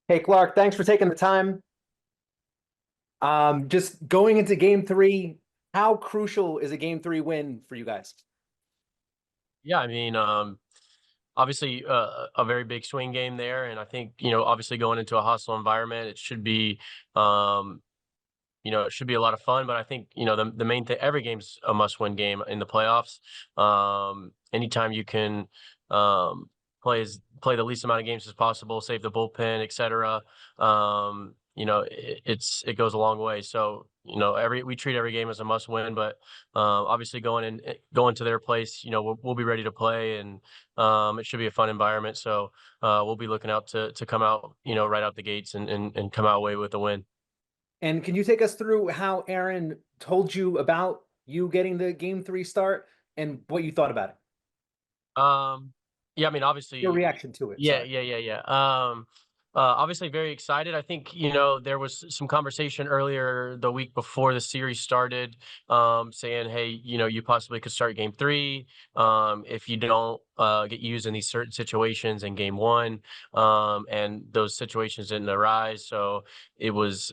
Hey, Clark, thanks for taking the time. Just going into game three, how crucial is a game three win for you guys? Yeah, obviously a very big swing game there, and I think obviously going into a hostile environment, it should be um, it should be a lot of fun. But I think the main thing, every game's a must-win game in the playoffs. Anytime you can play the least amount of games as possible, save the bullpen, etc. It goes a long way. So every we treat every game as a must-win, but obviously going to their place, we'll be ready to play, and it should be a fun environment. So we'll be looking out to come out right out the gates and come out away with a win. And can you take us through how Aaron told you about you getting the game three start and what you thought about it? Um, yeah, Your obviously, reaction to it, yeah, sorry. yeah, yeah, yeah. Obviously, very excited. I think there was some conversation earlier the week before the series started, saying, "Hey, you possibly could start game three if you don't get used in these certain situations in game one." And those situations didn't arise, so it was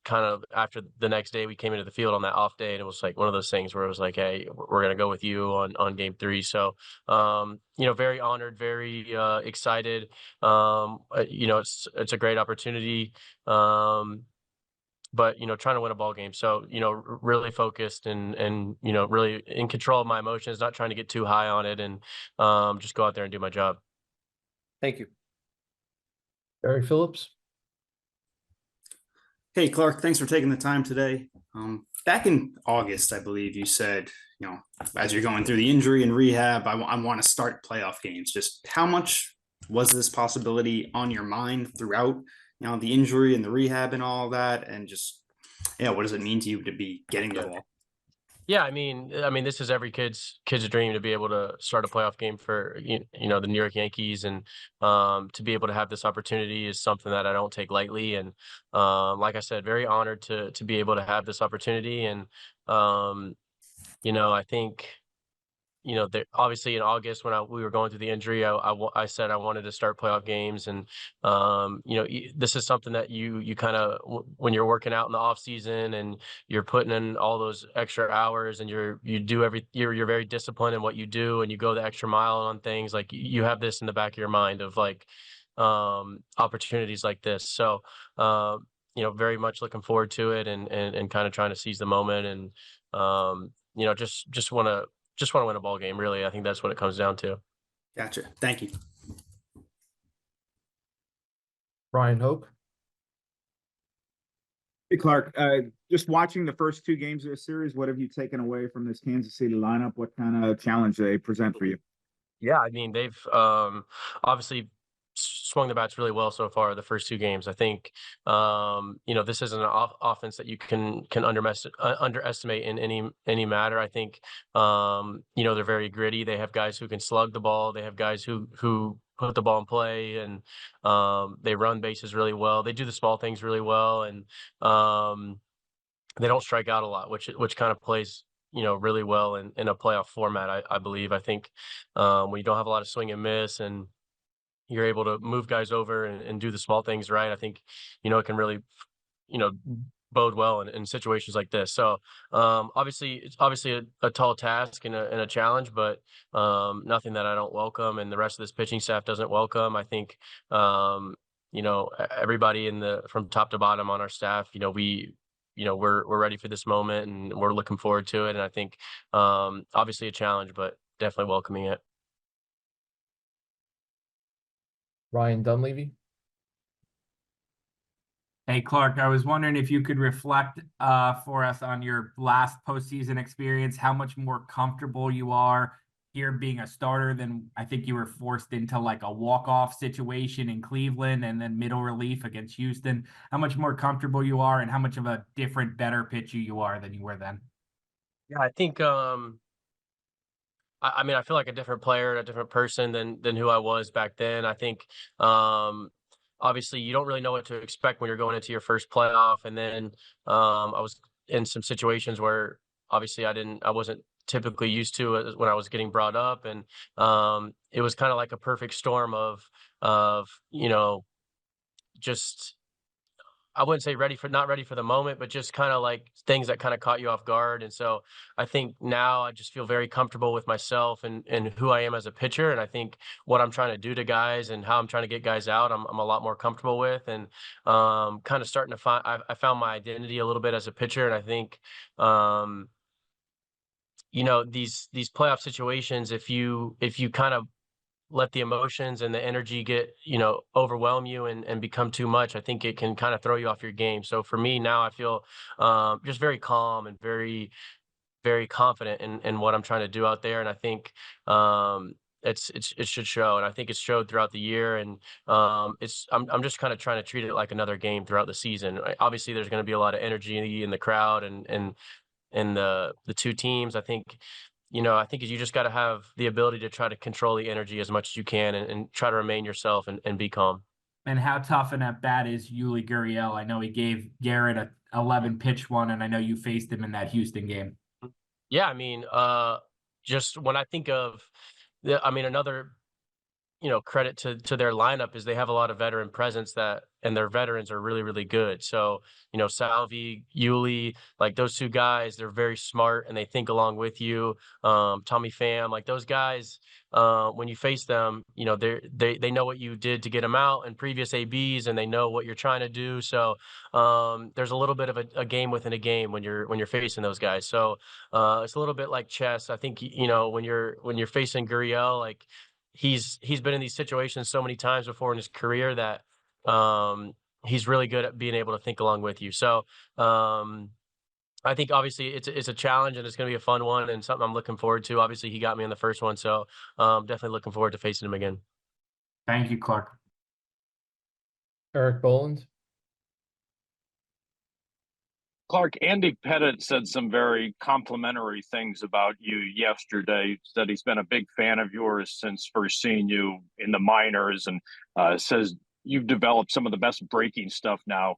kind of after the next day we came into the field on that off day, and it was like one of those things where it was like, "Hey, we're gonna go with you on game three." So very honored, very excited. It's a great opportunity. But trying to win a ball game. So, really focused and really in control of my emotions, not trying to get too high on it, and just go out there and do my job. Thank you. Barry Phillips. Hey, Clark, thanks for taking the time today. Back in August, I believe you said, as you're going through the injury and rehab, I want to start playoff games. Just how much was this possibility on your mind throughout, the injury and the rehab and all that? And just, yeah, what does it mean to you to be getting the Yeah. ball? Yeah, this is every kid's dream to be able to start a playoff game for the New York Yankees, and to be able to have this opportunity is something that I don't take lightly. And like I said, very honored to be able to have this opportunity. And um, I think that obviously in August when we were going through the injury, I said I wanted to start playoff games, and this is something that you kind of when you're working out in the off season and you're putting in all those extra hours, and you're very disciplined in what you do, and you go the extra mile on things. Like you have this in the back of your mind of like opportunities like this. So very much looking forward to it, and kind of trying to seize the moment, and just want to win a ball game, really. I think that's what it comes down to. Gotcha. Thank you. Ryan Hope. Hey, Clark, just watching the first two games of the series, what have you taken away from this Kansas City lineup? What kind of challenge they present for you? Yeah, they've obviously swung the bats really well so far the first two games. I think this isn't an offense that you can underestimate in any matter. I think they're very gritty. They have guys who can slug the ball. They have guys who put the ball in play, and they run bases really well. They do the small things really well, and they don't strike out a lot, which kind of plays really well in a playoff format. I believe. I think when you don't have a lot of swing and miss, and you're able to move guys over and do the small things right, I think it can really you know bode well in situations like this. So obviously it's obviously a tall task and a challenge, but nothing that I don't welcome, and the rest of this pitching staff doesn't welcome. I think everybody in the from top to bottom on our staff, we're ready for this moment, and we're looking forward to it. And I think obviously a challenge, but definitely welcoming it. Ryan Dunleavy. Hey, Clark, I was wondering if you could reflect for us on your last postseason experience, how much more comfortable you are here being a starter than I think you were forced into like a walk-off situation in Cleveland and then middle relief against Houston. How much more comfortable you are and how much of a different, better pitcher you are than you were then. Yeah, I think I feel like a different player, a different person than who I was back then. I think obviously you don't really know what to expect when you're going into your first playoff, and then I was in some situations where obviously I wasn't typically used to it when I was getting brought up, and it was kind of like a perfect storm of just, I wouldn't say not ready for the moment, but just kind of like things that kind of caught you off guard. And so I think now I just feel very comfortable with myself and who I am as a pitcher. And I think what I'm trying to do to guys and how I'm trying to get guys out, I'm a lot more comfortable with, and kind of starting to find, I found my identity a little bit as a pitcher. And I think, these playoff situations, if you kind of let the emotions and the energy get, overwhelm you and become too much, I think it can kind of throw you off your game. So for me now, I feel just very calm and very, very confident in what I'm trying to do out there. And I think it should show. And I think it's showed throughout the year. And I'm just kind of trying to treat it like another game throughout the season. Obviously, there's going to be a lot of energy in the crowd and the two teams. I think you just got to have the ability to try to control the energy as much as you can and try to remain yourself and be calm. And how tough an at bat is Yuli Gurriel? I know he gave Garrett a 11 pitch one, and I know you faced him in that Houston game. Yeah, I mean, just when I think of, another credit to their lineup is they have a lot of veteran presence and their veterans are really, really good. So, Salvi, Yuli, like those two guys, they're very smart and they think along with you. Tommy Pham, like those guys, when you face them, they know what you did to get them out in previous ABs and they know what you're trying to do. So, there's a little bit of a game within a game when you're facing those guys. So, it's a little bit like chess. I think, when you're facing Gurriel, like, he's been in these situations so many times before in his career that he's really good at being able to think along with you. So I think obviously it's a challenge and it's going to be a fun one and something I'm looking forward to. Obviously he got me in the first one, so definitely looking forward to facing him again. Thank you, Clarke. Eric Boland. Clarke, Andy Pettit said some very complimentary things about you yesterday. Said he's been a big fan of yours since first seeing you in the minors, and says you've developed some of the best breaking stuff now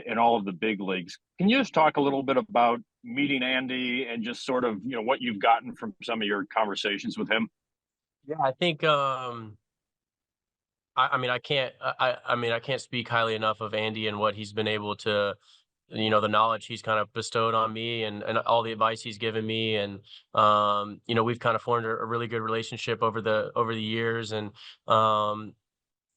in all of the big leagues. Can you just talk a little bit about meeting Andy and just sort of what you've gotten from some of your conversations with him? Yeah, I think I can't speak highly enough of Andy and what he's been able to, the knowledge he's kind of bestowed on me and all the advice he's given me. And, we've kind of formed a really good relationship over the years. And,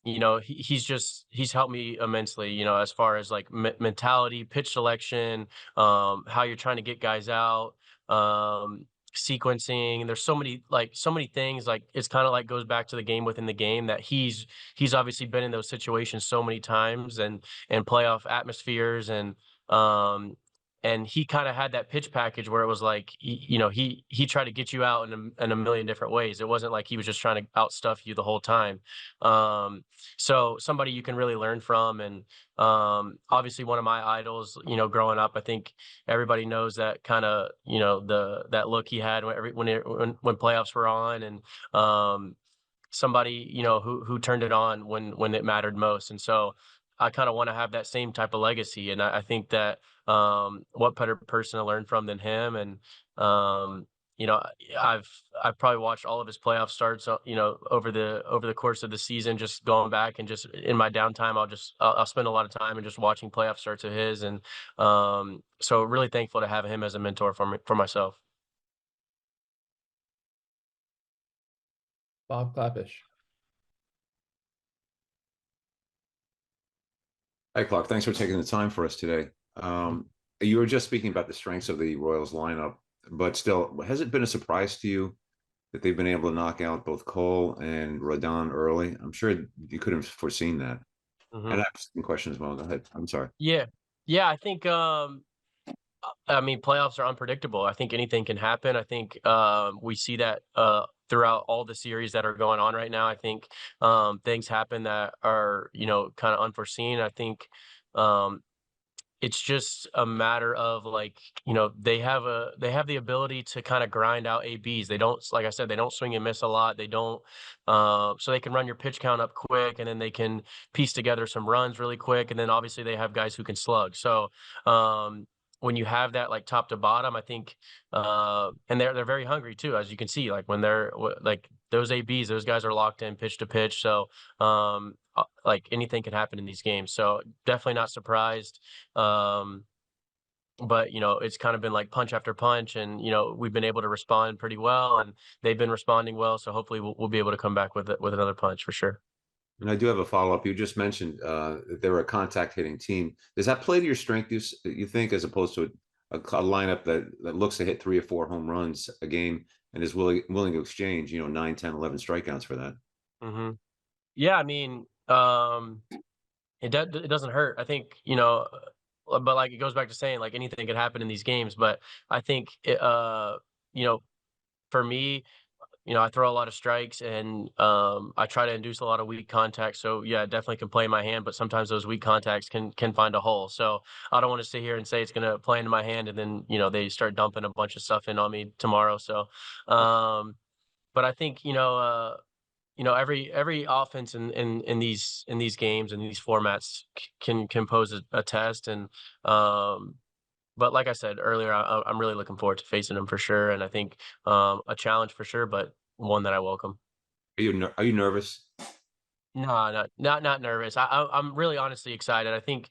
he's helped me immensely, as far as like mentality, pitch selection, how you're trying to get guys out, sequencing. There's so many things, like it's kind of like goes back to the game within the game that he's obviously been in those situations so many times and playoff atmospheres and he kind of had that pitch package where it was like, he tried to get you out in a million different ways. It wasn't like he was just trying to outstuff you the whole time. So somebody you can really learn from. And obviously one of my idols, growing up, I think everybody knows that kind of, that look he had when playoffs were on, and somebody, who turned it on when it mattered most. And so I kind of want to have that same type of legacy. And I think that what better person to learn from than him. And, I've probably watched all of his playoff starts, over the course of the season, just going back and just in my downtime, I'll spend a lot of time and just watching playoff starts of his. And so really thankful to have him as a mentor for myself. Bob Clappish. Hi, Clarke. Thanks for taking the time for us today. You were just speaking about the strengths of the Royals lineup, but still, has it been a surprise to you that they've been able to knock out both Cole and Rodon early? I'm sure you couldn't have foreseen that. Mm-hmm. And I have some questions as well. Go ahead. I'm sorry. Yeah. I think playoffs are unpredictable. I think anything can happen. I think we see that throughout all the series that are going on right now. I think things happen that are, kind of unforeseen. I think it's just a matter of they have the ability to kind of grind out ABs. They don't, like I said, they don't swing and miss a lot. They don't, so they can run your pitch count up quick, and then they can piece together some runs really quick. And then obviously they have guys who can slug. So when you have that like top to bottom, I think, and they're very hungry too, as you can see, like when they're like those ABs, those guys are locked in pitch to pitch. So like anything can happen in these games. So definitely not surprised. But it's kind of been like punch after punch, and we've been able to respond pretty well, and they've been responding well. So hopefully we'll be able to come back with another punch for sure. And I do have a follow-up. You just mentioned that they were a contact hitting team. Does that play to your strength, you think, as opposed to a lineup that looks to hit 3 or 4 home runs a game and is willing to exchange, 9, 10, 11 strikeouts for that? Mm-hmm. Yeah, I mean, it doesn't hurt. I think, but like it goes back to saying like anything could happen in these games. But I think for me, I throw a lot of strikes, and I try to induce a lot of weak contact. So yeah, it definitely can play in my hand, but sometimes those weak contacts can find a hole. So I don't want to sit here and say it's going to play into my hand, and then they start dumping a bunch of stuff in on me tomorrow. So, but I think every offense in these games and these formats can pose a test, and but like I said earlier, I'm really looking forward to facing them for sure, and I think a challenge for sure, but one that I welcome. Are you nervous? No, not nervous. I'm really honestly excited. I think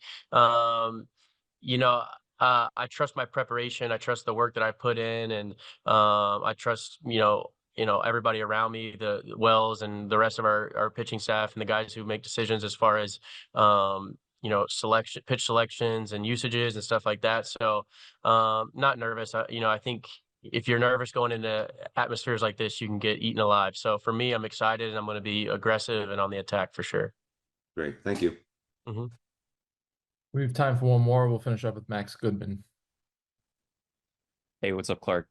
you know I trust my preparation. I trust the work that I put in, and I trust everybody around me, the Wells and the rest of our pitching staff and the guys who make decisions as far as pitch selections and usages and stuff like that. So not nervous. I think if you're nervous going into atmospheres like this, you can get eaten alive. So for me, I'm excited, and I'm going to be aggressive and on the attack for sure. Great, thank you. Mm-hmm. We have time for one more. We'll finish up with Max Goodman. Hey, what's up, Clarke?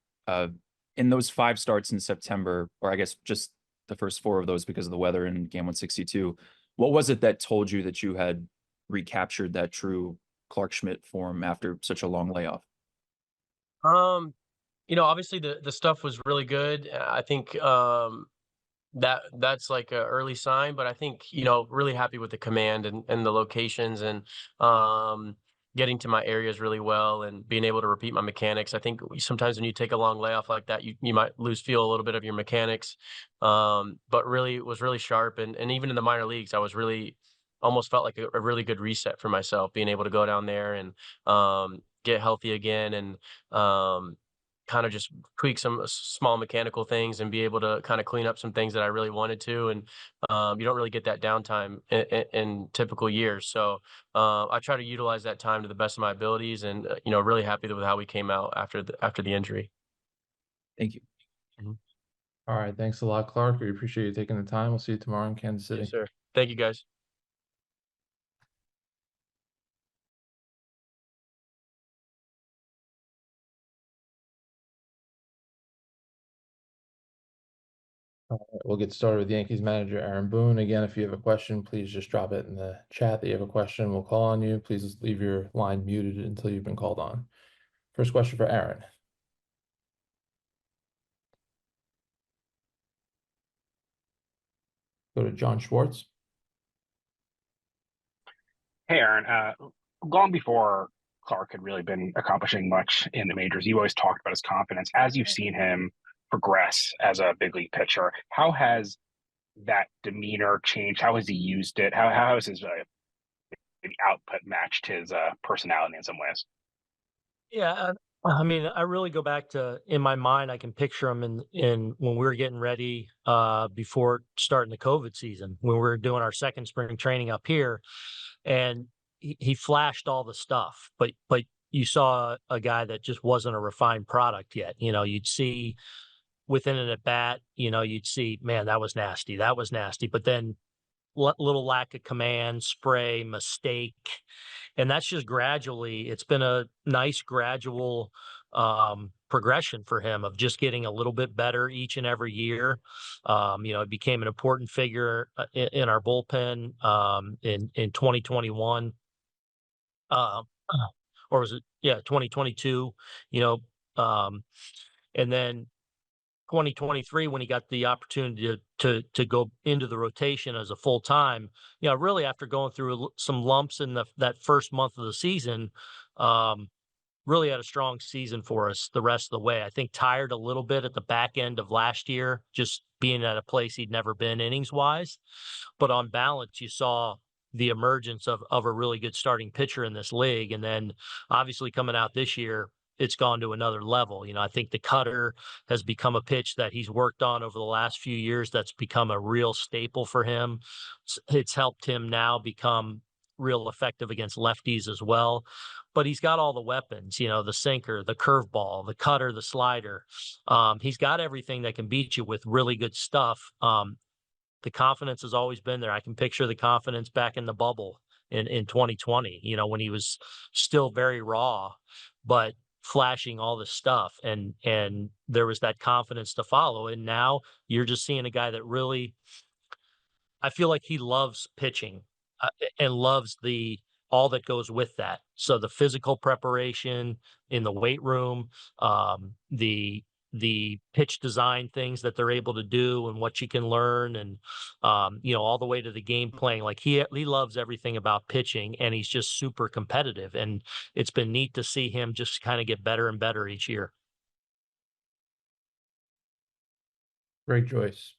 In those 5 starts in September, or I guess just the first 4 of those because of the weather in game 162, what was it that told you that you had recaptured that true Clarke Schmidt form after such a long layoff? Obviously the stuff was really good. I think that's like an early sign, but I think really happy with the command and the locations, and getting to my areas really well, and being able to repeat my mechanics. I think sometimes when you take a long layoff like that, you might feel a little bit of your mechanics, but really it was really sharp, and even in the minor leagues I was really almost felt like a really good reset for myself, being able to go down there and get healthy again, and kind of just tweak some small mechanical things and be able to kind of clean up some things that I really wanted to. And you don't really get that downtime in typical years. So I try to utilize that time to the best of my abilities, and, really happy with how we came out after the injury. Thank you. Mm-hmm. All right. Thanks a lot, Clarke. We appreciate you taking the time. We'll see you tomorrow in Kansas City. Yes, sir. Thank you, guys. All right, we'll get started with Yankees manager Aaron Boone. Again, if you have a question, please just drop it in the chat that you have a question. We'll call on you. Please leave your line muted until you've been called on. First question for Aaron. Go to John Schwartz. Hey, Aaron. Long before Clarke had really been accomplishing much in the majors, you always talked about his confidence. As you've seen him progress as a big league pitcher, how has that demeanor changed? How has he used it? How has his output matched his personality in some ways? Yeah, I mean, I really go back to, in my mind, I can picture him in when we were getting ready before starting the COVID season, when we were doing our second spring training up here, and he flashed all the stuff, but you saw a guy that just wasn't a refined product yet. You'd see within an at bat, you'd see, man, that was nasty. But then little lack of command, spray, mistake. And that's just gradually, it's been a nice gradual progression for him of just getting a little bit better each and every year. It became an important figure in our bullpen in 2021. Or was it? Yeah, 2022, and then 2023, when he got the opportunity to go into the rotation as a full time, really after going through some lumps in that first month of the season, really had a strong season for us the rest of the way. I think tired a little bit at the back end of last year, just being at a place he'd never been innings wise. But on balance, you saw the emergence of a really good starting pitcher in this league. And then obviously coming out this year, it's gone to another level. I think the cutter has become a pitch that he's worked on over the last few years. That's become a real staple for him. It's helped him now become real effective against lefties as well. But he's got all the weapons, the sinker, the curveball, the cutter, the slider. He's got everything that can beat you with really good stuff. The confidence has always been there. I can picture the confidence back in the bubble in 2020, when he was still very raw, but flashing all this stuff. And there was that confidence to follow. And now you're just seeing a guy that really, I feel like he loves pitching and loves all that goes with that. So the physical preparation in the weight room, the pitch design things that they're able to do and what you can learn, and all the way to the game playing. Like he loves everything about pitching, and he's just super competitive. And it's been neat to see him just kind of get better and better each year. Greg Joyce.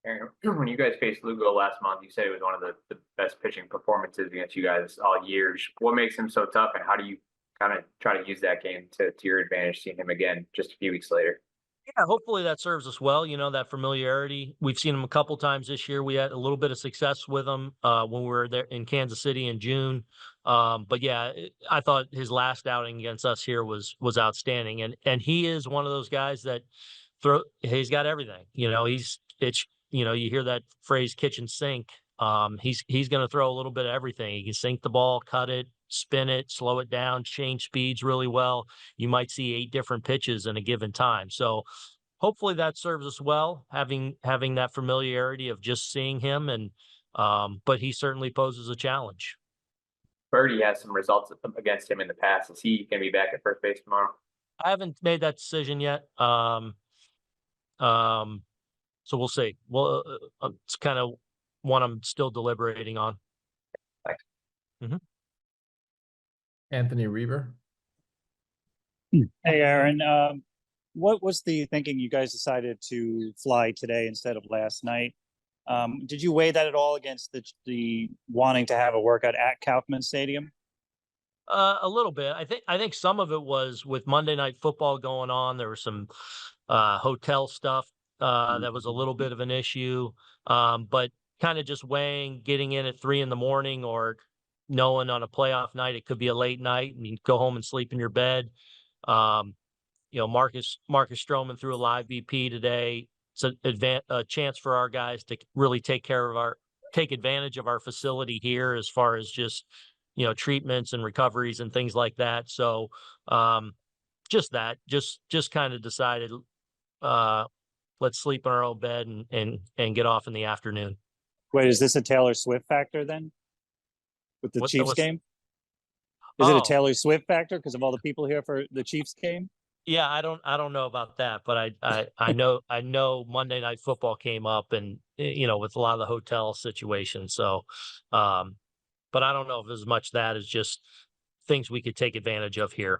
Aaron, when you guys faced Lugo last month, you said it was one of the best pitching performances against you guys all year. What makes him so tough, and how do you kind of try to use that game to your advantage, seeing him again just a few weeks later? Yeah, hopefully that serves us well. That familiarity. We've seen him a couple times this year. We had a little bit of success with him when we were there in Kansas City in June. But yeah, I thought his last outing against us here was outstanding. And he is one of those guys that he's got everything. You hear that phrase kitchen sink. He's going to throw a little bit of everything. He can sink the ball, cut it, spin it, slow it down, change speeds really well. You might see 8 different pitches in a given time. So hopefully that serves us well, having that familiarity of just seeing him. And but he certainly poses a challenge. Birdie has some results against him in the past. Is he going to be back at first base tomorrow? I haven't made that decision yet. So we'll see. Well, it's kind of one I'm still deliberating on. Thanks. Mm-hmm. Anthony Reber. Hey, Aaron. What was the thinking you guys decided to fly today instead of last night? Did you weigh that at all against the wanting to have a workout at Kaufman Stadium? A little bit. I think some of it was with Monday Night Football going on. There was some hotel stuff that was a little bit of an issue. But kind of just weighing getting in at 3 a.m, or knowing on a playoff night it could be a late night and you go home and sleep in your bed. Marcus Stroman threw a live BP today. It's a chance for our guys to really take advantage of our facility here as far as just treatments and recoveries and things like that. So just kind of decided let's sleep in our own bed and get off in the afternoon. Wait, is this a Taylor Swift factor then with the Chiefs game? Is it a Taylor Swift factor because of all the people here for the Chiefs game? Yeah, I don't know about that, but I know Monday Night Football came up, and with a lot of the hotel situations. So, but I don't know if as much that is just things we could take advantage of here.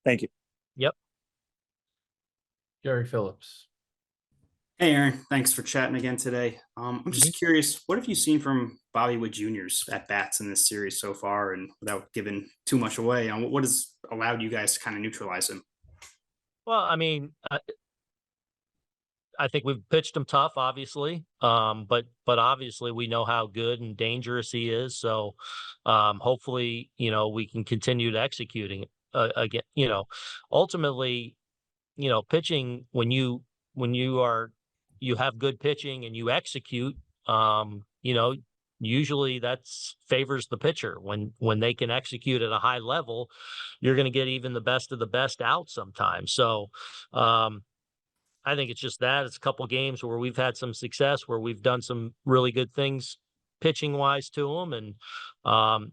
Thank you. Yep. Gary Phillips. Hey, Aaron, thanks for chatting again today. I'm just curious, what have you seen from Bobby Witt Jr.'s at bats in this series so far? And without giving too much away, what has allowed you guys to kind of neutralize him? Well, I mean, I think we've pitched him tough, obviously. But obviously we know how good and dangerous he is. So hopefully, we can continue to executing again. Ultimately, pitching when you have good pitching and you execute, usually that's favors the pitcher. When they can execute at a high level, you're going to get even the best of the best out sometimes. So I think it's just that it's a couple games where we've had some success, where we've done some really good things pitching wise to them. And,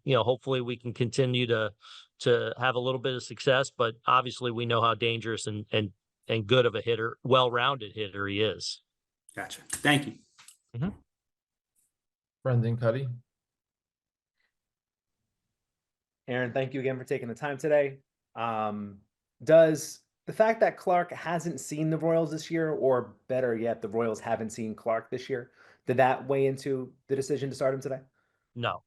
hopefully we can continue to have a little bit of success, but obviously we know how dangerous and good of a hitter, well-rounded hitter he is. Gotcha. Thank you. Mm-hmm. Brendan Cuddy. Aaron, thank you again for taking the time today. Does the fact that Clarke hasn't seen the Royals this year, or better yet, the Royals haven't seen Clarke this year, did that weigh into the decision to start him today? No.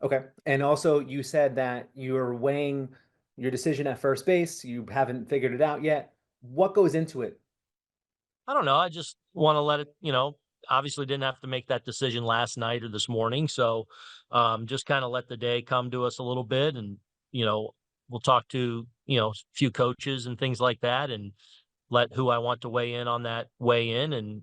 Okay. And also, you said that you're weighing your decision at first base. You haven't figured it out yet. What goes into it? I don't know. I just want to let it, obviously didn't have to make that decision last night or this morning. So just kind of let the day come to us a little bit. And, we'll talk to, a few coaches and things like that, and let who I want to weigh in on that weigh in, and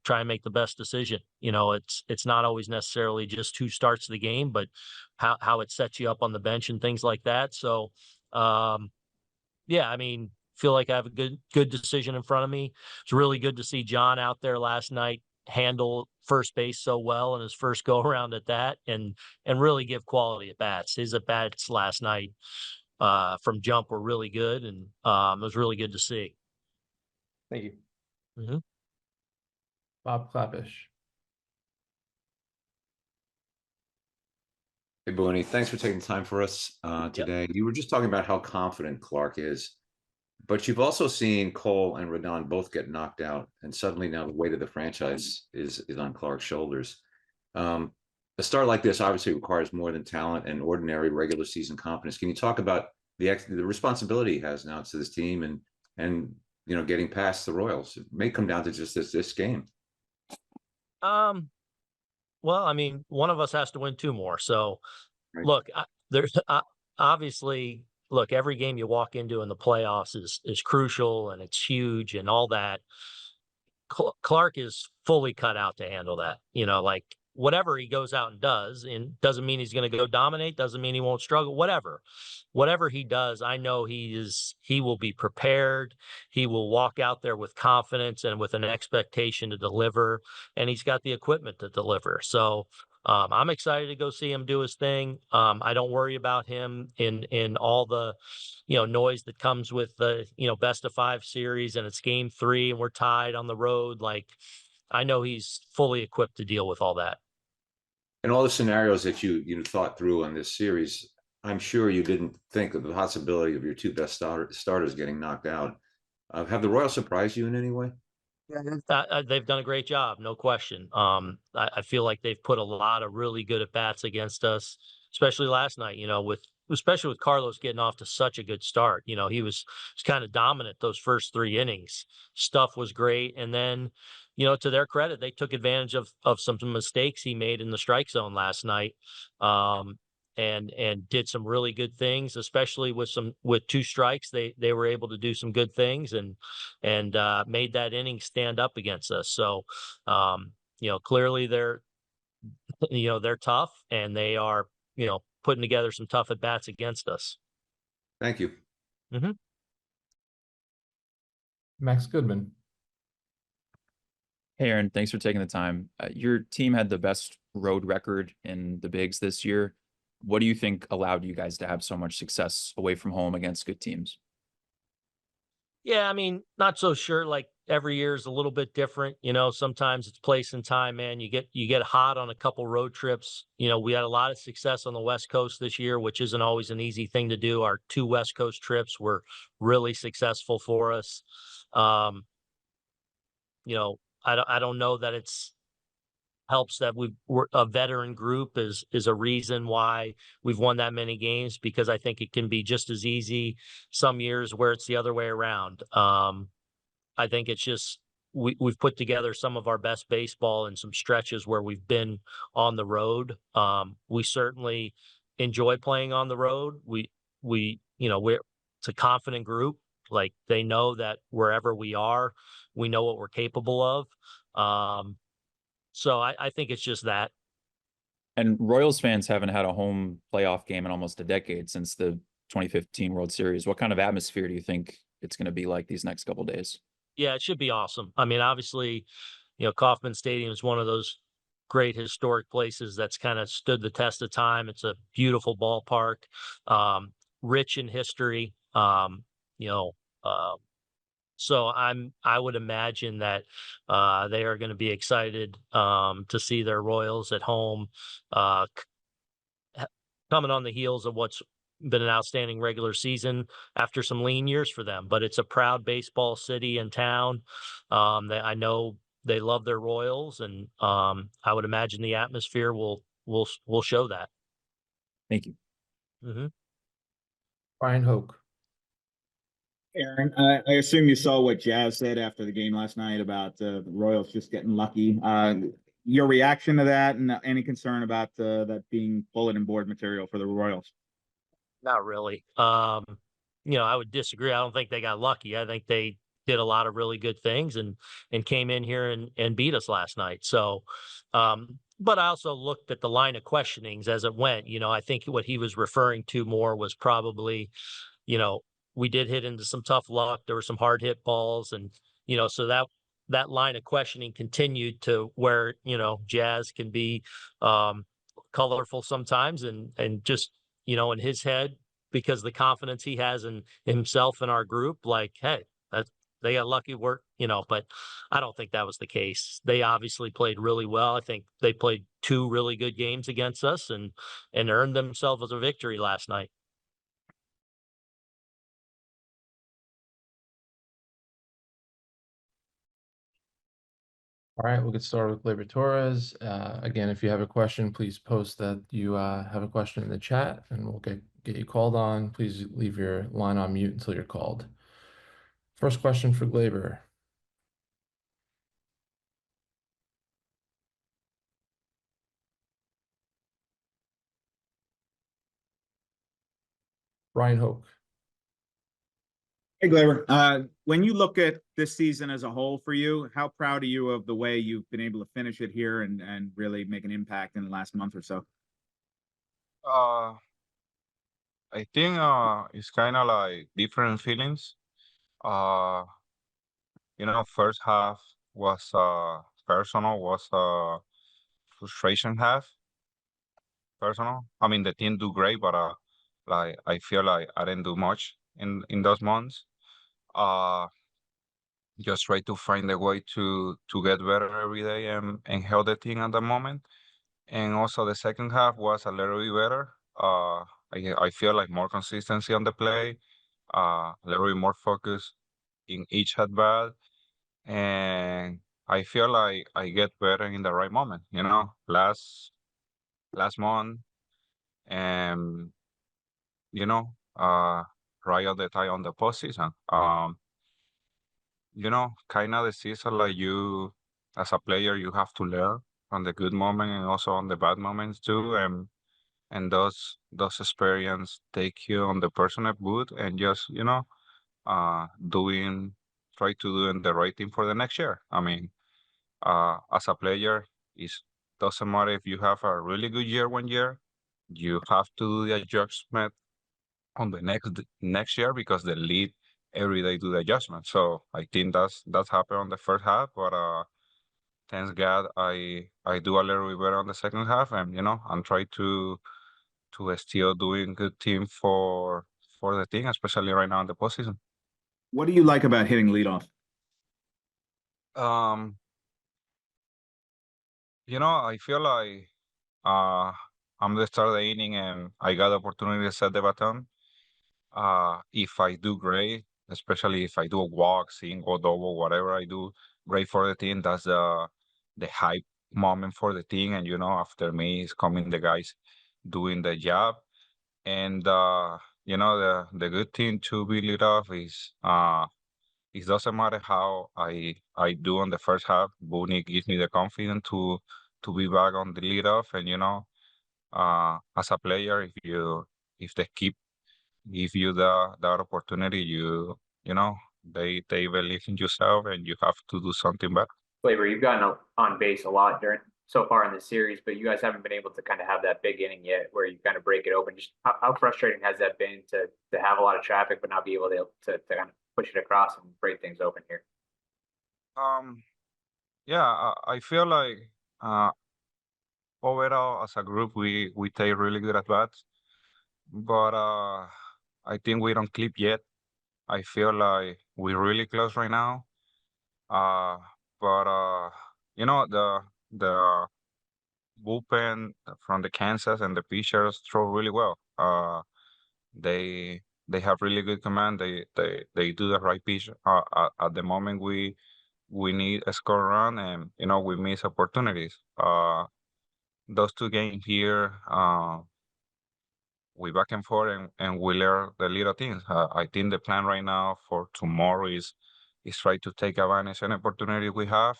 try and make the best decision. It's not always necessarily just who starts the game, but how it sets you up on the bench and things like that. So, yeah, I mean, feel like I have a good decision in front of me. It's really good to see John out there last night handle first base so well in his first go around at that, and really give quality at bats. His at bats last night from jump were really good, and it was really good to see. Thank you. Mm-hmm. Bob Clappish. Hey, Boone, thanks for taking the time for us today. You were just talking about how confident Clarke is, but you've also seen Cole and Rodon both get knocked out, and suddenly now the weight of the franchise is on Clarke's shoulders. A start like this obviously requires more than talent and ordinary regular season confidence. Can you talk about the responsibility he has now to this team, and getting past the Royals? It may come down to just this game. Well, I mean, one of us has to win two more. So, Right. look, there's obviously, look, every game you walk into in the playoffs is crucial, and it's huge and all that. Clarke is fully cut out to handle that. Like whatever he goes out and does, and doesn't mean he's going to go dominate, doesn't mean he won't struggle, whatever he does, I know he will be prepared. He will walk out there with confidence and with an expectation to deliver, and he's got the equipment to deliver. So I'm excited to go see him do his thing. I don't worry about him in all the noise that comes with the best of 5 series, and it's game 3 and we're tied on the road. Like, I know he's fully equipped to deal with all that. And all the scenarios that you thought through on this series, I'm sure you didn't think of the possibility of your two best starters getting knocked out. Have the Royals surprised you in any way? They've done a great job, no question. I feel like they've put a lot of really good at bats against us, especially last night. Especially with Carlos getting off to such a good start. He was kind of dominant those first 3 innings. Stuff was great, and then to their credit, they took advantage of some mistakes he made in the strike zone last night. And did some really good things, especially with 2 strikes. They were able to do some good things, and made that inning stand up against us. So, clearly they're tough, and they are, putting together some tough at bats against us. Thank you. Mm-hmm. Max Goodman. Hey, Aaron, thanks for taking the time. Your team had the best road record in the bigs this year. What do you think allowed you guys to have so much success away from home against good teams? Yeah, I mean, not so sure. Like every year is a little bit different. Sometimes it's place and time, man. You get hot on a couple road trips. We had a lot of success on the West Coast this year, which isn't always an easy thing to do. Our 2 West Coast trips were really successful for us. I don't know that it's helps that we're a veteran group is a reason why we've won that many games, because I think it can be just as easy some years where it's the other way around. I think it's just we've put together some of our best baseball in some stretches where we've been on the road. We certainly enjoy playing on the road. We're it's a confident group. Like, they know that wherever we are, we know what we're capable of. So I think it's just that. And Royals fans haven't had a home playoff game in almost a decade, since the 2015 World Series. What kind of atmosphere do you think it's going to be like these next couple days? Yeah, it should be awesome. I mean, obviously, Kauffman Stadium is one of those great historic places that's kind of stood the test of time. It's a beautiful ballpark, rich in history. So I would imagine that they are going to be excited to see their Royals at home. coming on the heels of what's been an outstanding regular season after some lean years for them. But it's a proud baseball city and town. I know they love their Royals, and I would imagine the atmosphere will show that. Thank you. Mm-hmm. Brian Hoke. Aaron, I assume you saw what Jazz said after the game last night about the Royals just getting lucky. Your reaction to that, and any concern about that being bulletin board material for the Royals? Not really. I would disagree. I don't think they got lucky. I think they did a lot of really good things and came in here and beat us last night. So, but I also looked at the line of questionings as it went. I think what he was referring to more was probably, we did hit into some tough luck. There were some hard hit balls, and so that line of questioning continued to where Jazz can be colorful sometimes, and just in his head, because the confidence he has in himself and our group, like, hey, they got lucky work, but I don't think that was the case. They obviously played really well. I think they played 2 really good games against us and earned themselves a victory last night. All right, we'll get started with Gleyber Torres. Again, if you have a question, please post that you have a question in the chat, and we'll get you called on. Please leave your line on mute until you're called. First question for Gleyber. Brian Hoke. Hey, Gleyber. When you look at this season as a whole for you, how proud are you of the way you've been able to finish it here and really make an impact in the last month or so? I think it's kind of like different feelings. First half was personal, was frustration half personal. I mean, the team do great, but like I feel like I didn't do much in those months. Just try to find a way to get better every day and help the team at the moment. And also the second half was a little bit better. I feel like more consistency on the play, a little bit more focus in each at bat, and I feel like I get better in the right moment. Last month, and right at the time on the postseason. Kind of the season, like you as a player, you have to learn on the good moment and also on the bad moments too, and those experience take you on the personal boot and just try to doing the right thing for the next year. I mean, as a player, it doesn't matter if you have a really good year one year, you have to do the adjustment on the next year because the lead every day do the adjustment. So I think that's happened on the first half, but thanks God I do a little bit better on the second half, and I'm trying to still doing good team for the team, especially right now in the postseason. What do you like about hitting leadoff? I feel like I'm the start of the inning and I got the opportunity to set the baton. If I do great, especially if I do a walk, single, double, whatever I do great for the team, that's the hype moment for the team. And after me is coming the guys doing the job. And the good thing to be lead off is it doesn't matter how I do on the first half. Boone gives me the confidence to be back on the lead off, and as a player, if they keep give you that opportunity, they believe in yourself, and you have to do something better. Gleyber, you've gotten on base a lot so far in the series, but you guys haven't been able to kind of have that big inning yet where you kind of break it open. Just how frustrating has that been to have a lot of traffic but not be able to kind of push it across and break things open here? Yeah, I feel like overall as a group we take really good at bats, but I think we don't clip yet. I feel like we're really close right now. But the bullpen from the Kansas and the pitchers throw really well. They have really good command. They do the right pitch at the moment we need a score run, and we miss opportunities. Those 2 games here, we back and forth and we learn the little things. I think the plan right now for tomorrow is try to take advantage of any opportunity we have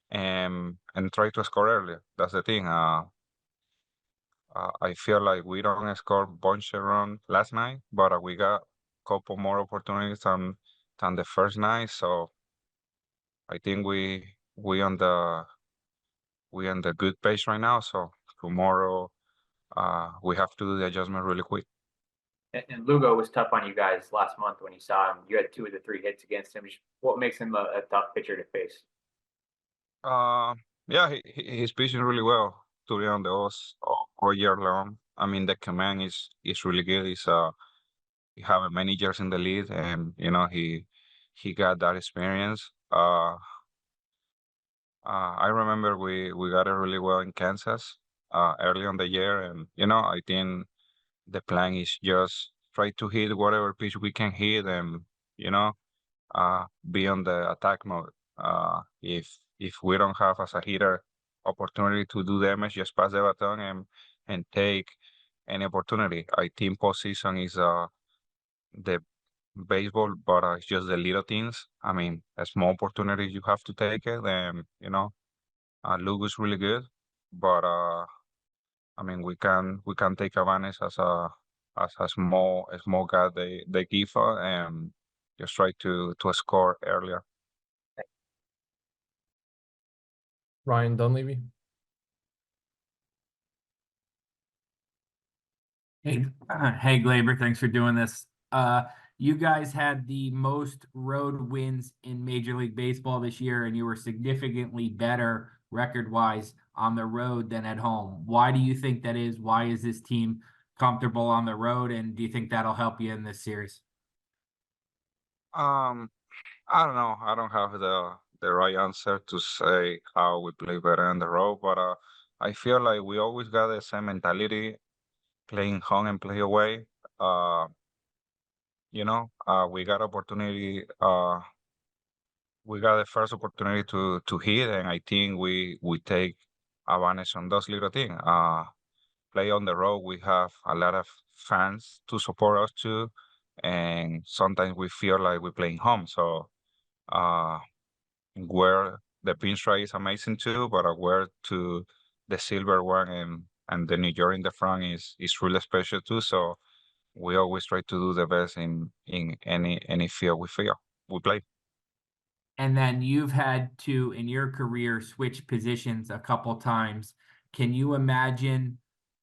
and try to score earlier. That's the thing. I feel like we don't score bunch of runs last night, but we got a couple more opportunities than the first night. So I think we on the good pace right now. So tomorrow we have to do the adjustment really quick. And Lugo was tough on you guys last month when you saw him. You had 2 of the 3 hits against him. What makes him a tough pitcher to face? Yeah, he's pitching really well during the all year long. I mean, the command is really good. He have many years in the league, and he got that experience. I remember we got it really well in Kansas early on the year, and I think the plan is just try to hit whatever pitch we can hit, and be on the attack mode. If we don't have as a hitter opportunity to do damage, just pass the baton and take any opportunity. I think postseason is the baseball, but it's just the little things. I mean, a small opportunity you have to take it, and Luke is really good, but I mean we can take advantage as a small guy they give us, and just try to score earlier. Ryan Dunleavy. Hey, hey, Gleyber, thanks for doing this. You guys had the most road wins in Major League Baseball this year, and you were significantly better record-wise on the road than at home. Why do you think that is? Why is this team comfortable on the road, and do you think that'll help you in this series? I don't know. I don't have the right answer to say how we play better on the road, but I feel like we always got the same mentality, playing home and play away. We got opportunity. We got the first opportunity to hit, and I think we take advantage on those little things. Play on the road, we have a lot of fans to support us too, and sometimes we feel like we're playing home. So where the pinstripe is amazing too, but where to the silver one and the New York in the front is really special too. So we always try to do the best in any field we play. And then you've had to, in your career, switch positions a couple times. Can you imagine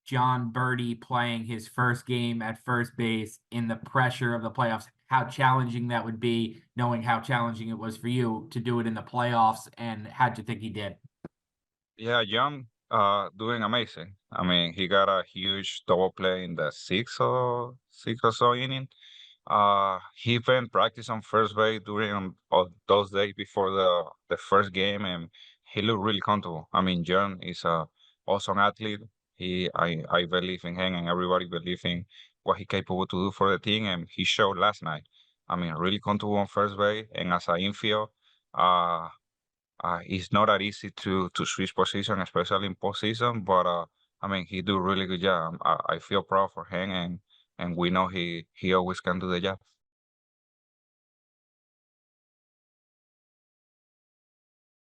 John Birdie playing his first game at first base in the pressure of the playoffs? How challenging that would be, knowing how challenging it was for you to do it in the playoffs, and how'd you think he did? Yeah, John doing amazing. I mean, he got a huge double play in the sixth or so inning. He been practice on first base during those days before the first game, and he looked really comfortable. I mean, John is a awesome athlete. I believe in him, and everybody believe in what he capable to do for the team, and he showed last night. I mean, really comfortable on first base, and as an infield, it's not that easy to switch position, especially in postseason. But I mean, he do really good job. I feel proud for him, and we know he always can do the job.